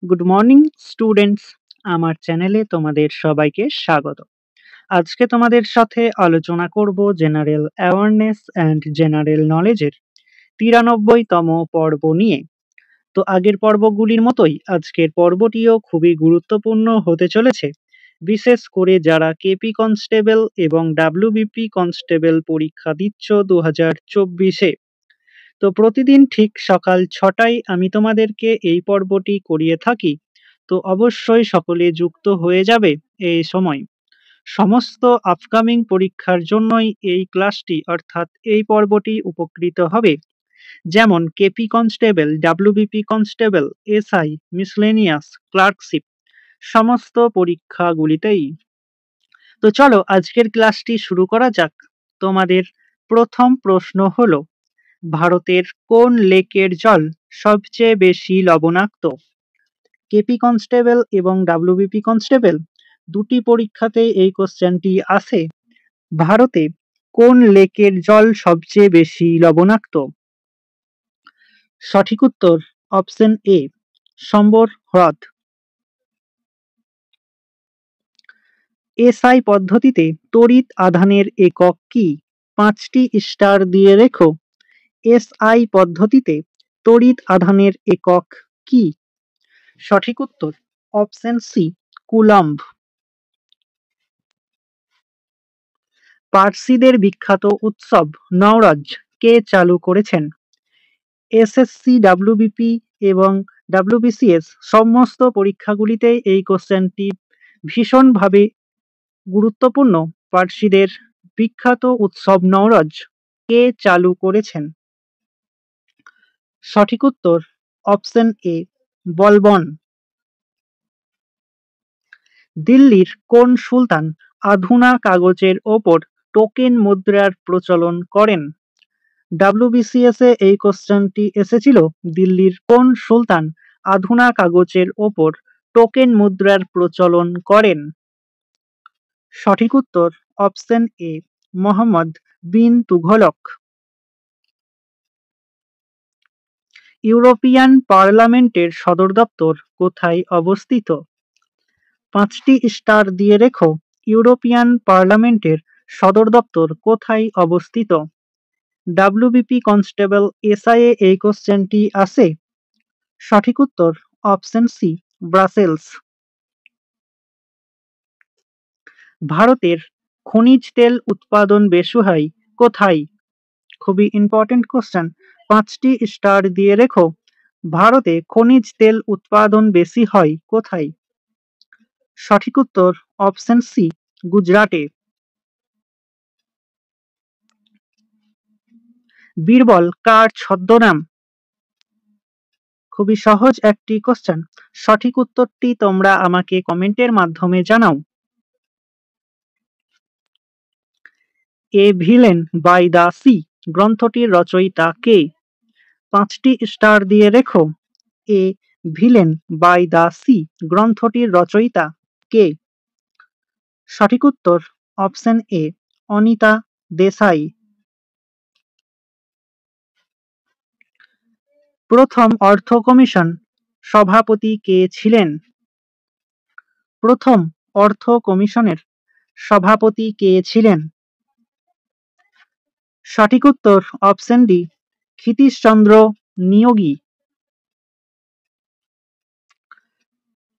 Good morning students, আমার চ্যানেলে তোমাদের সবাইকে স্বাগত। আজকে তোমাদের সাথে আলোচনা করব জেনারেল অ্যাওয়ারনেস অ্যান্ড জেনারেল নলেজের 93তম পর্ব নিয়ে। তো আগের পর্বগুলির মতোই আজকের পর্বটিও খুবই গুরুত্বপূর্ণ হতে চলেছে, বিশেষ করে যারা কেপি কনস্টেবল এবং ডাব্লিউবিপি কনস্টেবল পরীক্ষা দিচ্ছ 2024-এ। তো প্রতিদিন ঠিক সকাল 6টায় আমি তোমাদেরকে এই পর্বটি করিয়ে থাকি। তো অবশ্যই সকলে যুক্ত হয়ে যাবে এই সময়। সমস্ত আপকামিং পরীক্ষার জন্যই এই ক্লাসটি অর্থাৎ এই পর্বটি উপকৃত হবে, যেমন KP constable, WBP constable, SI, miscellaneous, clerkship সমস্ত পরীক্ষাগুলিতেই। তো চলো আজকের ক্লাসটি শুরু করা যাক। তোমাদের প্রথম প্রশ্ন হলো, ভারতের কোন লেকের জল সবচেয়ে বেশি লবণাক্ত? কেপি কনস্টেবল এবং ডাব্লিউবিপি কনস্টেবল দুটি পরীক্ষাতে এই কোশ্চেনটি আসে। ভারতে কোন লেকের জল সবচেয়ে বেশি লবণাক্ত? সঠিক উত্তর অপশন এ, সম্বর হ্রদ। এসআই পদ্ধতিতে তড়িৎ আধানের একক কি? 5টি স্টার দিয়ে রেখো। এসআই পদ্ধতিতে তড়িৎ আধানের একক কি? সঠিক উত্তর অপশন সি, কুলম্ব। পার্সিদের বিখ্যাত উৎসব নওরোজ কে চালু করেছেন? এসএসসি, ডাব্লিউবিপি এবং ডাব্লিউবিসিএস সমস্ত পরীক্ষাগুলিতে এই কোশ্চেনটি ভীষণভাবে গুরুত্বপূর্ণ। পার্সিদের বিখ্যাত উৎসব নওরোজ কে চালু করেছেন? সঠিক উত্তর অপশন এ, বলবন। দিল্লির কোন সুলতান আধুনা কাগজের ওপর টোকেন মুদ্রার প্রচলন করেন? ডাব্লিউবিসিএস এ এই কোশ্চেনটি এসেছিল, দিল্লির কোন সুলতান আধুনা কাগজের ওপর টোকেন মুদ্রার প্রচলন করেন? সঠিক উত্তর option A, Mohammad bin Tughlaq. European পার্লামেন্টের সদর দপ্তর কোথায় অবস্থিত? 5টি স্টার দিয়ে রেখো। ইউরোপিয়ান পার্লামেন্টের সদর দপ্তর কোথায় অবস্থিত? ডাব্লিউবিপি কনস্টেবল এসআই এ এই কোশ্চেনটি আসে। সঠিক উত্তর অপশন সি, ব্রাসেলস। ভারতের খনিজ তেল উৎপাদন বেশি হয় কোথায়? খুবই ইম্পর্টেন্ট কোশ্চেন, 5টি স্টার দিয়ে রেখো। ভারতে খনিজ তেল উৎপাদন বেশি হয় কোথায়? সঠিক উত্তর অপশন সি, গুজরাটে। বীরবল কার ছদ্মনাম? খুবই সহজ একটি কোশ্চেন, সঠিক উত্তরটি তোমরা আমাকে কমেন্টের মাধ্যমে জানাও। এ ভিলেন বাই দ্য সি গ্রন্থটির রচয়িতা কে? 5টি স্টার দিয়ে রেখো। এ ভিলেন বাই দ্য সি গ্রন্থটির রচয়িতা কে? সঠিক উত্তর অপশন এ, অনিতা দেসাই। প্রথম অর্থ কমিশন সভাপতি কে ছিলেন? প্রথম অর্থ কমিশনের সভাপতি কে ছিলেন? সঠিক উত্তর অপশন ডি, ক্ষিতীশচন্দ্র নিয়োগী।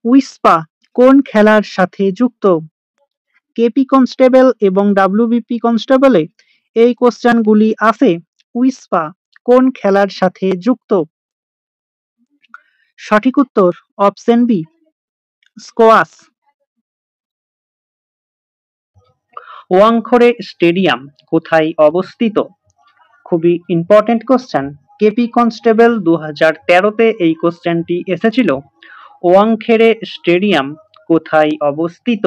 উইস্পা কোন খেলার সাথে যুক্ত? কেপি কনস্টেবল এবং ডাব্লিউবিপি কনস্টেবলে এই কোশ্চেনগুলি আসে। উইস্পা কোন খেলার সাথে যুক্ত? সঠিক উত্তর অপশন বি, স্কোয়াশ। ওয়াংখড়ে স্টেডিয়াম কোথায় অবস্থিত? খুবই ইম্পর্টেন্ট কোশ্চেন, কেপি কনস্টেবল 2013-তে এই কোশ্চেনটি এসেছিল। ওয়াংখেড়ে স্টেডিয়াম কোথায় অবস্থিত?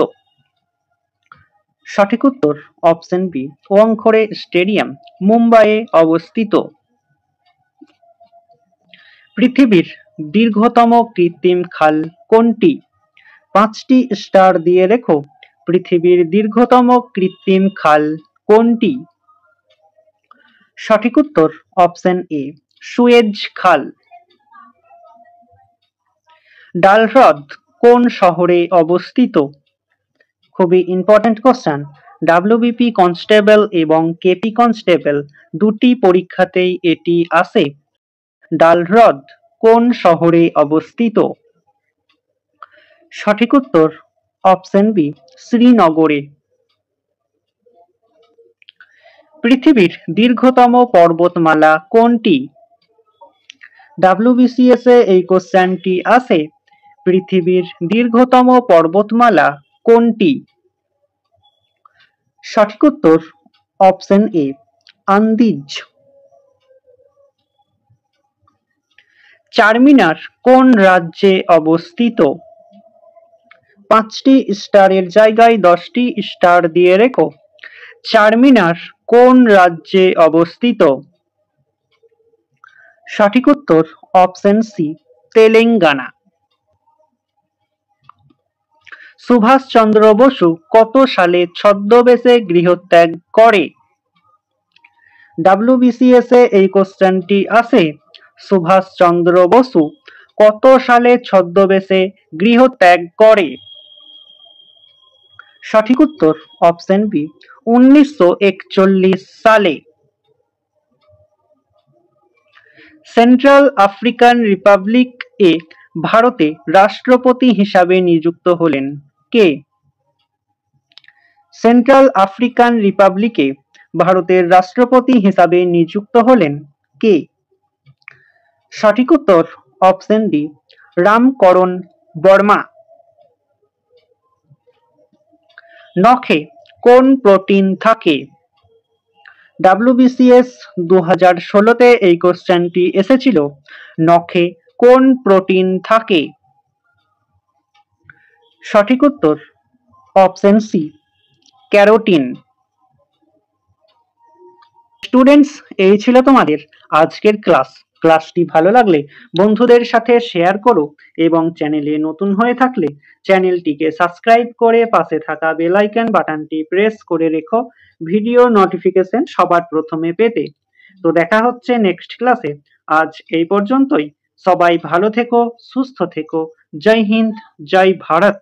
সঠিক উত্তর অপশন বি, ওয়াংখড়ে স্টেডিয়াম মুম্বাইয়ে অবস্থিত। পৃথিবীর দীর্ঘতম কৃত্রিম খাল কোনটি? 5টি স্টার দিয়ে রেখো। পৃথিবীর দীর্ঘতম কৃত্রিম খাল কোনটি? সঠিক উত্তর অপশন এ, সুয়েজ খাল। ডাল হ্রদ কোন শহরে অবস্থিত? খুবই ইম্পর্টেন্ট কোশ্চেন। ডাব্লিউবিপি কনস্টেবল এবং কেপি কনস্টেবল দুটি পরীক্ষাতেই এটি আসে। ডাল হ্রদ কোন শহরে অবস্থিত? সঠিক উত্তর অপশন বি, শ্রীনগরে। পৃথিবীর দীর্ঘতম পর্বতমালা কোনটি? ডাব্লিউবিসিএস এ এই কোশ্চেনটি আসে। পৃথিবীর দীর্ঘতম পর্বতমালা কোনটি? সঠিক উত্তর অপশন এ, আন্দিজ। চারমিনার কোন রাজ্যে অবস্থিত? 5টি স্টারের জায়গায় 10টি স্টার দিয়ে রেখো। চারমিনার কোন রাজ্যে অবস্থিত? সঠিক উত্তর অপশন সি, তেলেঙ্গানা। সুভাষচন্দ্র বসু কত সালে ছদ্মবেশে গৃহত্যাগ করে? ডাব্লিউবিসিএস এ এই কোশ্চেনটি আসে। সুভাষচন্দ্র বসু কত সালে ছদ্মবেশে গৃহত্যাগ করে? সঠিক উত্তর অপশন বি, 1941 সালে। সেন্ট্রাল আফ্রিকান রিপাবলিক এ ভারতে রাষ্ট্রপতি হিসাবে নিযুক্ত হলেন কে? সেন্ট্রাল আফ্রিকান রিপাবলিকে ভারতের রাষ্ট্রপতি হিসাবে নিযুক্ত হলেন কে? সঠিক উত্তর অপশন ডি, রামকরণ বর্মা। নখে কোন প্রোটিন থাকে? ডাব্লিউবিসিএস 2016-তে এই কোশ্চেনটি এসেছিল। নখে কোন প্রোটিন থাকে? সঠিক উত্তর অপশন সি, ক্যারোটিন। স্টুডেন্টস, এই ছিল তোমাদের আজকের ক্লাস। ক্লাসটি ভালো লাগলে বন্ধুদের সাথে শেয়ার করো এবং চ্যানেলে নতুন হয়ে থাকলে চ্যানেলটিকে সাবস্ক্রাইব করে পাশে থাকা বেল আইকন বাটনটি প্রেস করে রেখো ভিডিও নোটিফিকেশন সবার প্রথমে পেতে। তো দেখা হচ্ছে নেক্সট ক্লাসে। আজ এই পর্যন্তই। সবাই ভালো থেকো, সুস্থ থেকো। জয় হিন্দ, জয় ভারত।